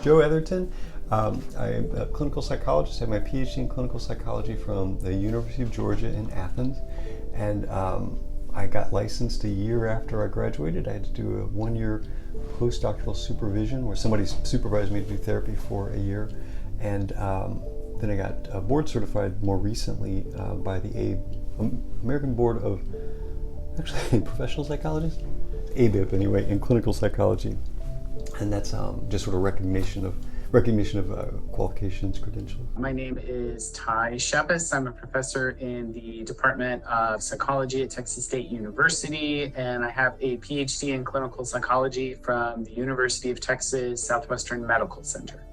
Joe Etherton. I'm a clinical psychologist. I have my PhD in clinical psychology from the University of Georgia in Athens. And I got licensed a year after I graduated. I had to do a 1-year postdoctoral supervision where somebody supervised me to do therapy for a year. And then I got board certified more recently by the American Board of Professional Psychologists? ABIP anyway, in clinical psychology. And that's just sort of recognition of qualifications, credentials. My name is Ty Shepis. I'm a professor in the Department of Psychology at Texas State University, and I have a PhD in clinical psychology from the University of Texas Southwestern Medical Center.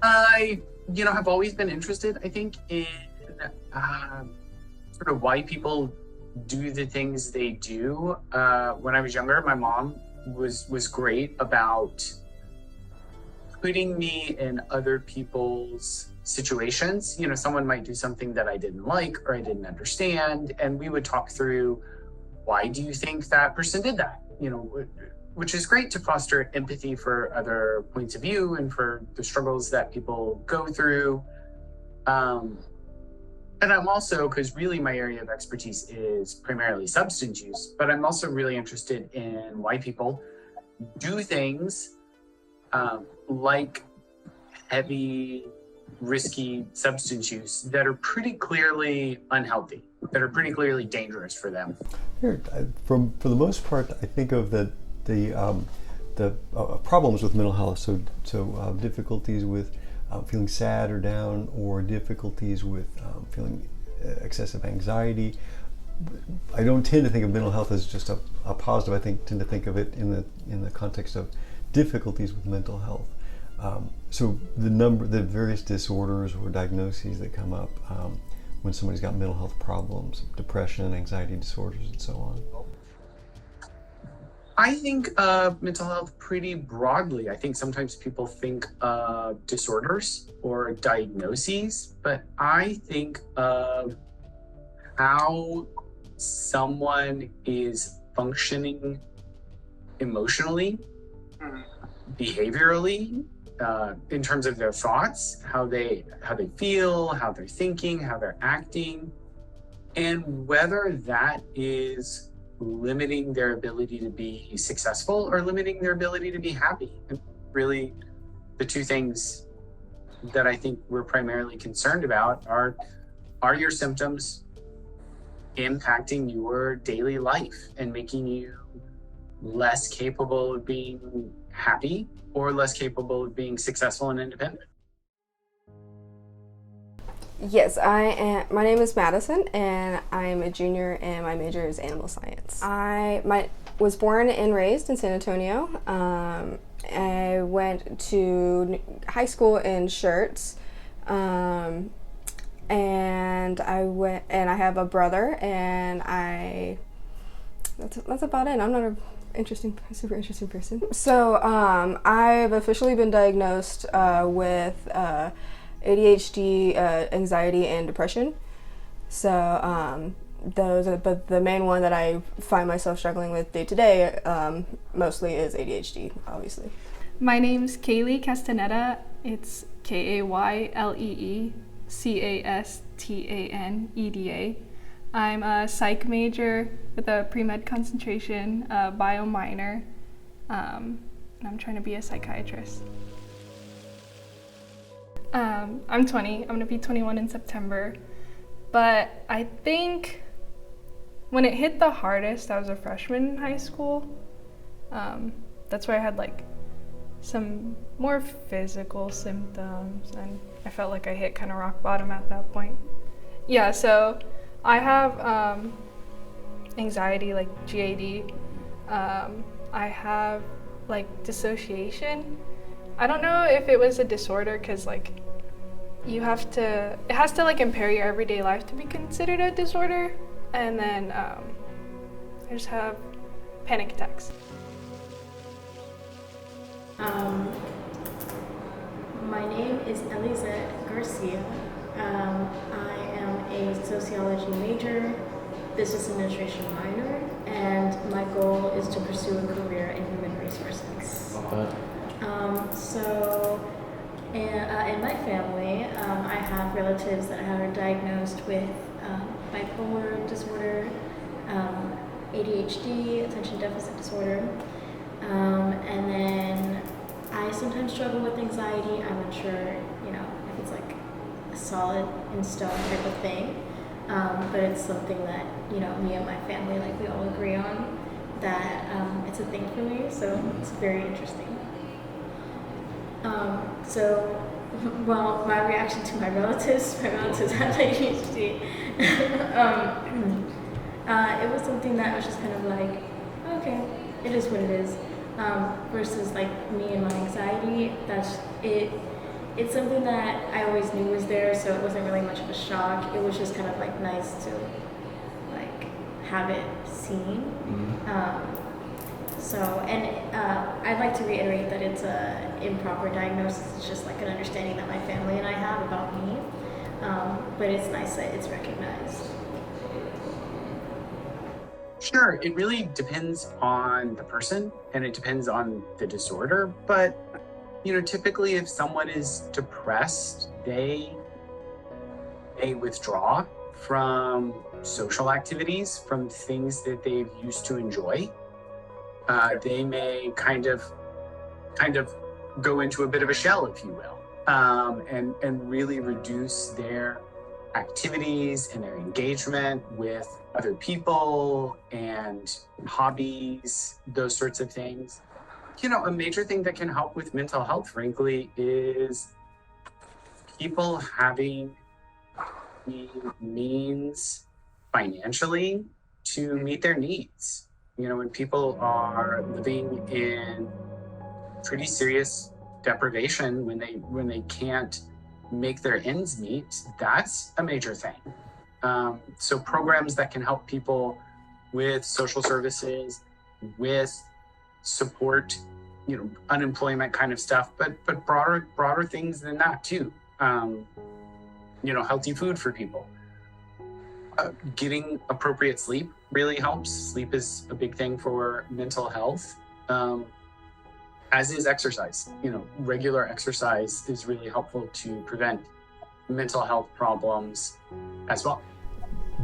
I, have always been interested, I think, in sort of why people do the things they do. When I was younger, my mom was great about putting me in other people's situations. Someone might do something that I didn't like or I didn't understand, and we would talk through, why do you think that person did that? Which is great to foster empathy for other points of view and for the struggles that people go through. And I'm also, because really my area of expertise is primarily substance use, but I'm also really interested in why people do things like heavy, risky substance use that are pretty clearly unhealthy, that are pretty clearly dangerous for them. For the most part, I think of the problems with mental health, so difficulties with feeling sad or down, or difficulties with feeling excessive anxiety. I don't tend to think of mental health as just a positive. I tend to think of it in the context of difficulties with mental health. So the various disorders or diagnoses that come up when somebody's got mental health problems, depression, anxiety disorders, and so on. I think of mental health pretty broadly. I think sometimes people think of disorders or diagnoses, but I think of how someone is functioning emotionally, behaviorally, in terms of their thoughts, how they feel, how they're thinking, how they're acting, and whether that is limiting their ability to be successful or limiting their ability to be happy. And really, the two things that I think we're primarily concerned about are your symptoms impacting your daily life and making you less capable of being happy or less capable of being successful and independent? Yes, I am. My name is Madison, and I'm a junior, and my major is animal science. I was born and raised in San Antonio. I went to high school in Schertz, and I have a brother, and that's about it. I'm not a super interesting person. So I've officially been diagnosed with ADHD, anxiety, and depression. So but the main one that I find myself struggling with day to day mostly is ADHD, obviously. My name's Kaylee Castaneda. It's KayleeCastaneda. I'm a psych major with a pre-med concentration, a bio minor, and I'm trying to be a psychiatrist. I'm 20. I'm going to be 21 in September. But I think when it hit the hardest, I was a freshman in high school. That's where I had some more physical symptoms, and I felt like I hit kind of rock bottom at that point. Yeah, so I have anxiety, like GAD. I have dissociation. I don't know if it was a disorder because it has to impair your everyday life to be considered a disorder. And then I just have panic attacks. My name is Elizet Garcia. I am a sociology major, business administration minor, and my goal is to pursue a career in human resources. So In my family, I have relatives that are diagnosed with bipolar disorder, ADHD, attention deficit disorder, and then I sometimes struggle with anxiety. I'm unsure, if it's like a solid in stone type of thing, but it's something that me and my family, like, we all agree on that it's a thing for me. So it's very interesting. Well, my reaction to my relatives had ADHD. It was something that was just kind of like, okay, it is what it is. Versus like me and my anxiety, that's it. It's something that I always knew was there, so it wasn't really much of a shock. It was just kind of like nice to like have it seen. I'd like to reiterate that it's a improper diagnosis. It's just like an understanding that my family and I have about me. But it's nice that it's recognized. Sure, it really depends on the person and it depends on the disorder. But, typically if someone is depressed, they withdraw from social activities, from things that they've used to enjoy. They may kind of go into a bit of a shell, if you will, and really reduce their activities and their engagement with other people and hobbies, those sorts of things. A major thing that can help with mental health, frankly, is people having the means financially to meet their needs. When people are living in pretty serious deprivation, when they can't make their ends meet, that's a major thing. So programs that can help people with social services, with support, unemployment kind of stuff, but broader things than that too. Healthy food for people. Getting appropriate sleep really helps. Sleep is a big thing for mental health, as is exercise. Regular exercise is really helpful to prevent mental health problems as well.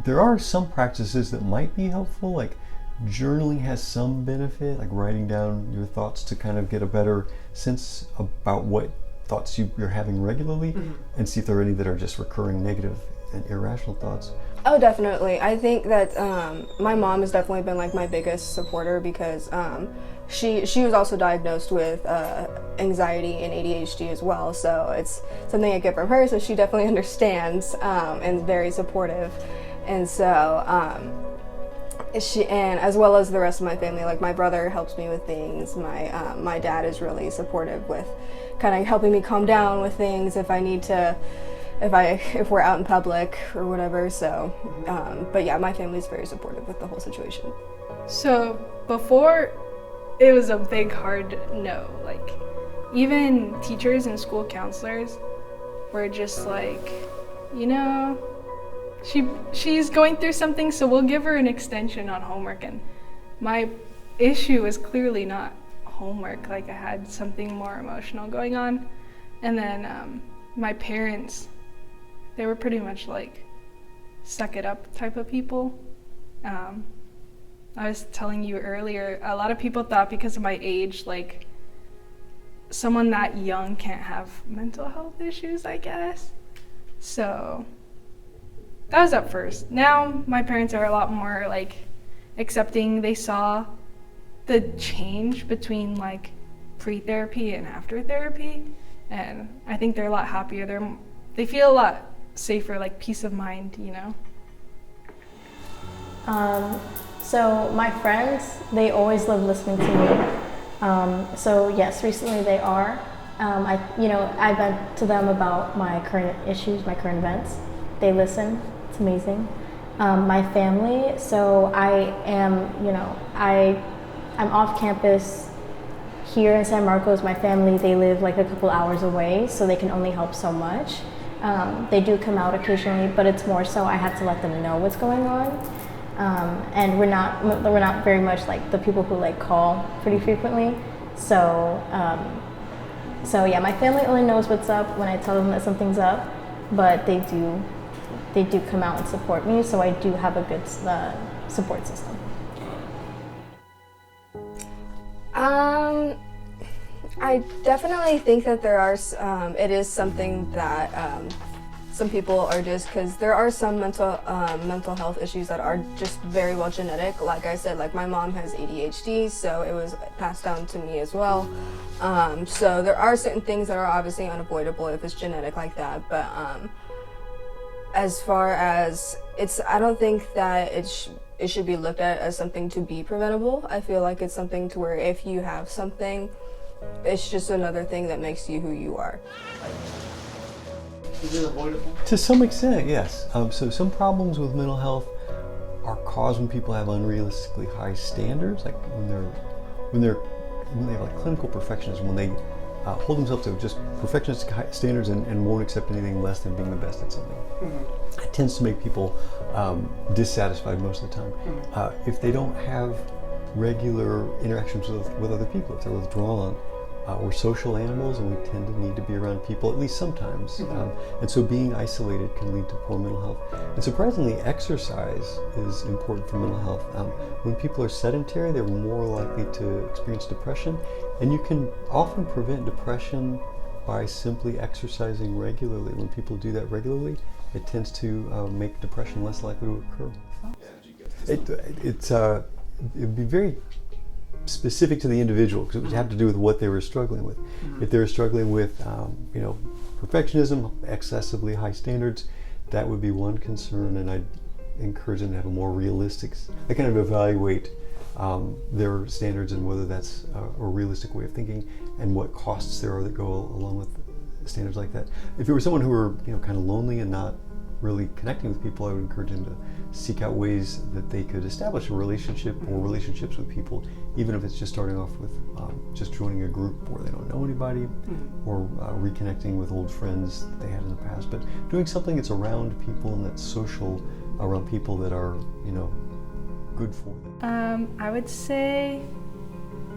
There are some practices that might be helpful, like journaling has some benefit, like writing down your thoughts to kind of get a better sense about what thoughts you're having regularly, and see if there are any that are just recurring negative and irrational thoughts. Oh, definitely. I think that my mom has definitely been like my biggest supporter because she was also diagnosed with anxiety and ADHD as well. So it's something I get from her. So she definitely understands and is very supportive. And so and as well as the rest of my family, like my brother helps me with things. My dad is really supportive with kind of helping me calm down with things if I need to. If we're out in public or whatever, so, but yeah, my family's very supportive with the whole situation. So before, it was a big hard no. Like, even teachers and school counselors were just like, she's going through something, so we'll give her an extension on homework. And my issue was clearly not homework. Like, I had something more emotional going on. And then my parents, they were pretty much like suck it up type of people. I was telling you earlier, a lot of people thought because of my age, like someone that young can't have mental health issues, I guess. So that was at first. Now my parents are a lot more like accepting. They saw the change between like pre-therapy and after therapy, and I think they're a lot happier. They feel a lot safer, like peace of mind, So my friends, they always love listening to me. So yes, recently they are. I vent to them about my current issues, my current events. They listen. It's amazing. My family. So I am, I'm off campus here in San Marcos. My family, they live like a couple hours away, so they can only help so much. They do come out occasionally, but it's more so I have to let them know what's going on. And we're not very much like the people who like call pretty frequently. So So yeah, my family only knows what's up when I tell them that something's up, but they do come out and support me, so I do have a good support system. I definitely think that there are, it is something that some people are just, because there are some mental health issues that are just very well genetic. Like I said, like my mom has ADHD, so it was passed down to me as well. So there are certain things that are obviously unavoidable if it's genetic like that, but as far as I don't think that it should be looked at as something to be preventable. I feel like it's something to where if you have something, it's just another thing that makes you who you are. Is it avoidable? To some extent, yes. So some problems with mental health are caused when people have unrealistically high standards, like when they have like clinical perfectionism, when they hold themselves to just perfectionistic standards and won't accept anything less than being the best at something. Mm-hmm. It tends to make people dissatisfied most of the time. Mm-hmm. If they don't have regular interactions with other people, if they're withdrawn, we're social animals and we tend to need to be around people at least sometimes. Mm-hmm. And so being isolated can lead to poor mental health. And surprisingly, exercise is important for mental health. When people are sedentary, they're more likely to experience depression. And you can often prevent depression by simply exercising regularly. When people do that regularly, it tends to make depression less likely to occur. It'd be very specific to the individual because it would have to do with what they were struggling with. Mm-hmm. If they were struggling with, perfectionism, excessively high standards, that would be one concern, and I'd encourage them to have a more realistic. They kind of evaluate their standards and whether that's a realistic way of thinking, and what costs there are that go along with standards like that. If it were someone who were kind of lonely and not really connecting with people, I would encourage them to seek out ways that they could establish a relationship or relationships with people, even if it's just starting off with just joining a group where they don't know anybody, or reconnecting with old friends that they had in the past. But doing something that's around people and that's social, around people that are, good for them. I would say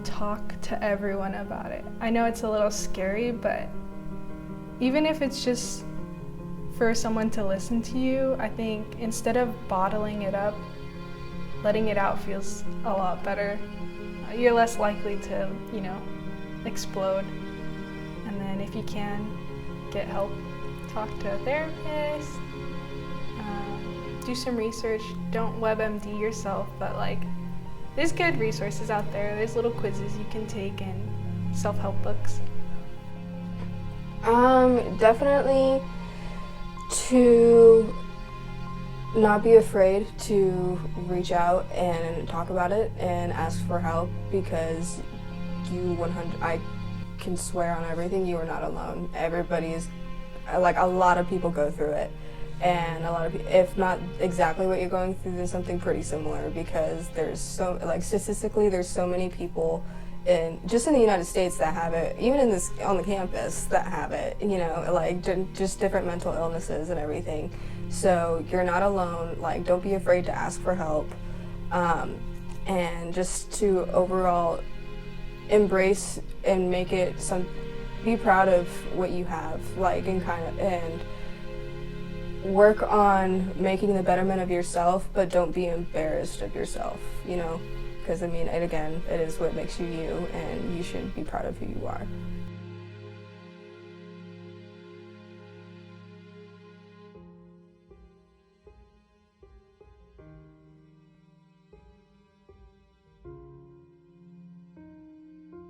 talk to everyone about it. I know it's a little scary, but even if it's just for someone to listen to you, I think instead of bottling it up, letting it out feels a lot better. You're less likely to, explode. And then if you can, get help. Talk to a therapist, do some research. Don't WebMD yourself, but there's good resources out there. There's little quizzes you can take and self-help books. Definitely to not be afraid to reach out and talk about it and ask for help, because I can swear on everything, you are not alone. Everybody is, a lot of people go through it, and a lot of, if not exactly what you're going through, then something pretty similar, because there's statistically there's so many people just in the United States that have it, even on the campus that have it, just different mental illnesses and everything. So you're not alone. Don't be afraid to ask for help, and just to overall embrace and make it be proud of what you have, and work on making the betterment of yourself, but don't be embarrassed of yourself, because it is what makes you you, and you should be proud of who you are.